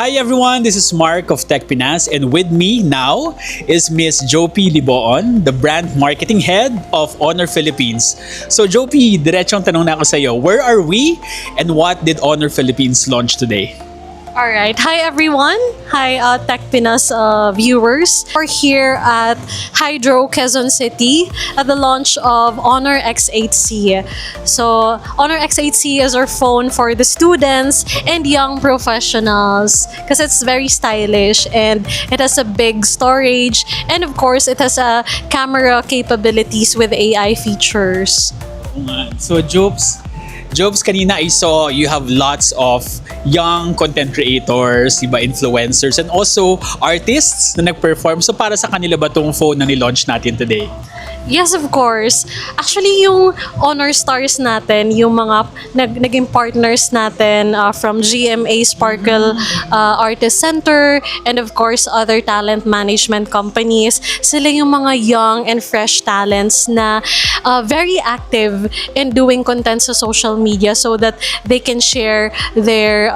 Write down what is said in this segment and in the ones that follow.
Hi everyone, this is Mark of TechPinas, and with me now is Miss Joepy Libo-on, the brand marketing head of Honor Philippines. So Joepy, diretsong tanong na ako sa iyo, where are we and what did Honor Philippines launch today? All right. Hi, everyone. Hi, TechPinas viewers. We're here at Hydro, Quezon City at the launch of Honor X8c. So, Honor X8c is our phone for the students and young professionals because it's very stylish and it has a big storage and of course, it has a camera capabilities with AI features. So Jobs, kanina I saw you have lots of young content creators, iba influencers, and also artists na nag-perform. So para sa kanila ba tong phone na ni-launch natin today? Yes, of course. Actually, yung honor stars natin, yung mga naging partners natin from GMA Sparkle Artist Center and of course other talent management companies, sila yung mga young and fresh talents na very active in doing content sa social media so that they can share their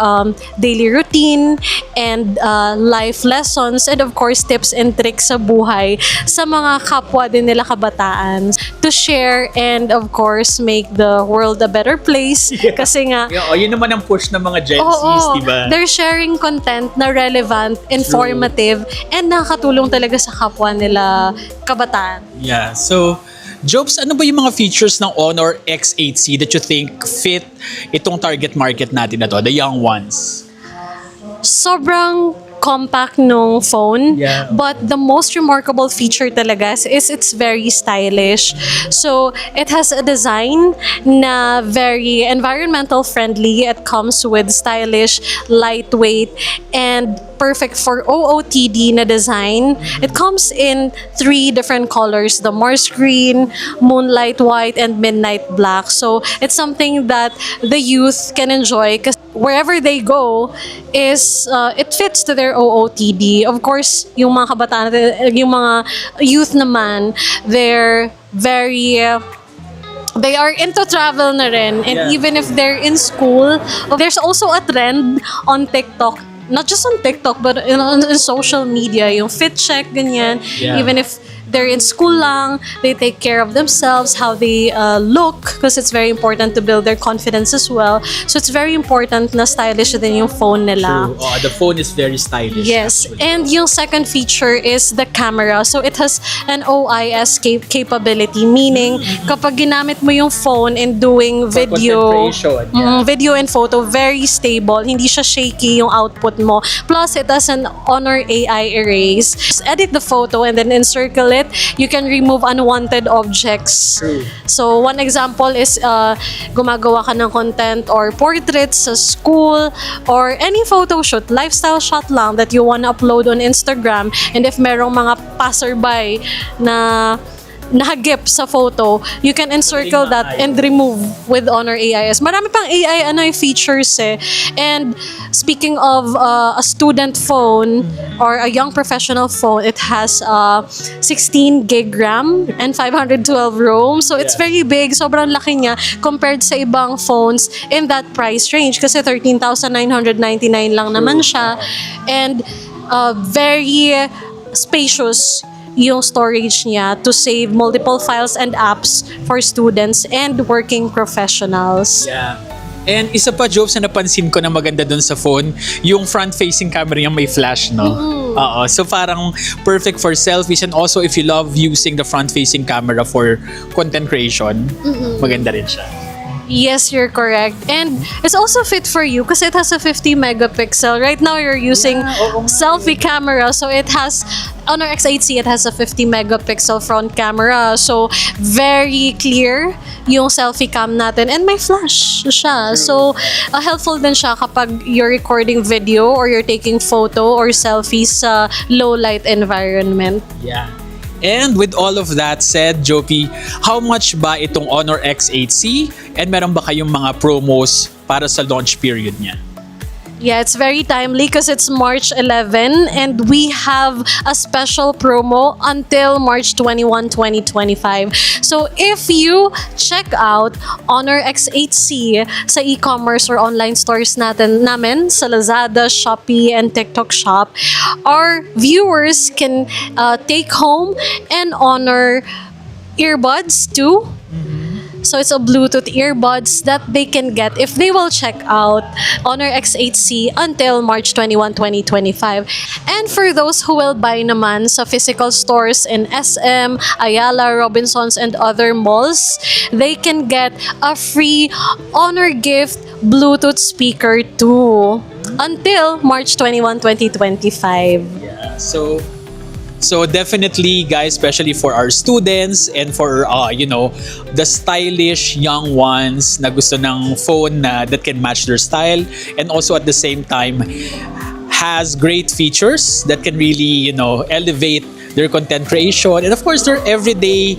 daily routine and life lessons and of course tips and tricks sa buhay sa mga kapwa din nila kabataan to share and of course make the world a better place. Kasi nga Yun naman ang push ng mga Gen Zs, di ba? They're sharing content na relevant, informative, and nakakatulong talaga sa kapwa nila kabataan. Yeah. So, Jobs, ano ba yung mga features ng Honor X8c that you think fit itong target market natin na to, the young ones? Sobrang compact nung phone, Yeah. but the most remarkable feature talaga is it's very stylish. So it has a design na very environmental friendly. It comes with stylish, lightweight, and perfect for OOTD na design. It comes in 3 different colors, the Mars green, moonlight white, and midnight black. So it's something that the youth can enjoy because wherever they go is it fits to their OOTD. Of course, yung mga kabataan, yung mga youth naman, they're very they are into travel na rin. And Yeah. even if they're in school, there's also a trend on TikTok. Not just on TikTok, but in social media, yung fit check, ganyan. Yeah. Even if they're in school lang, they take care of themselves, how they look, because it's very important to build their confidence as well. So it's very important na stylish din yung phone nila. True. The phone is very stylish. Yes, actually. and yung second feature is the camera. So it has an OIS capability, meaning kapag ginamit mo yung phone in doing For video, content creation, yeah. video and photo, very stable. Hindi siya shaky yung output mo. Plus, it has an Honor AI erase. Just edit the photo and then encircle it. You can remove unwanted objects. True. So, one example is gumagawa ka ng content or portraits sa school or any photo shoot, lifestyle shot lang that you wanna upload on Instagram. And if merong mga passerby na nahagip sa photo, you can encircle that and remove with Honor AIS. Marami pang AI features eh. And speaking of a student phone or a young professional phone, it has 16 gig RAM and 512 ROM. So it's Yeah. very big. Sobrang laki niya compared sa ibang phones in that price range kasi 13,999 lang naman siya. And very spacious yung storage niya to save multiple files and apps for students and working professionals. Yeah. And isa pa, Jobs, na napansin ko na maganda dun sa phone, yung front-facing camera yung may flash, no? Oo. So parang perfect for selfies and also if you love using the front-facing camera for content creation, maganda rin siya. Yes, you're correct. And it's also fit for you because it has a 50 megapixel. Right now, you're using selfie camera. So it has, Honor X8c, it has a 50 megapixel front camera. So very clear yung selfie cam natin. And may flash siya. So helpful din siya kapag you're recording video or you're taking photo or selfies sa low light environment. Yeah. And with all of that said, Joepy, how much ba itong Honor X8c? And meron ba kayong mga promos para sa launch period niya? Yeah, it's very timely because it's March 11 and we have a special promo until March 21, 2025. So if you check out Honor X8c sa e-commerce or online stores namin sa Lazada, Shopee, and TikTok Shop, our viewers can take home an Honor earbuds too. So it's a Bluetooth earbuds that they can get if they will check out Honor X8c until March 21, 2025. And for those who will buy naman sa physical stores in SM, Ayala, Robinsons, and other malls, they can get a free Honor gift Bluetooth speaker too until March 21, 2025. Yeah. So definitely, guys, especially for our students and for the stylish young ones na gusto ng phone that can match their style, and also at the same time has great features that can really elevate their content creation, and of course their everyday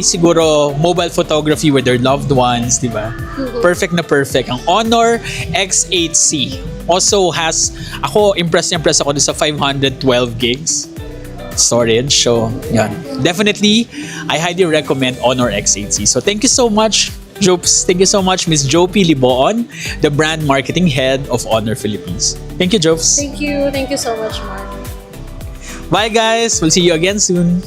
siguro mobile photography with their loved ones, di ba? Perfect na perfect ang Honor X8c. Also has, impressed ako dun sa 512 gigs storage. So, yan. Definitely, I highly recommend Honor X8c. So, thank you so much, Jopes. Thank you so much, Miss Joepy Libo-on, the brand marketing head of Honor Philippines. Thank you, Jopes. Thank you. Thank you so much, Mark. Bye, guys. We'll see you again soon.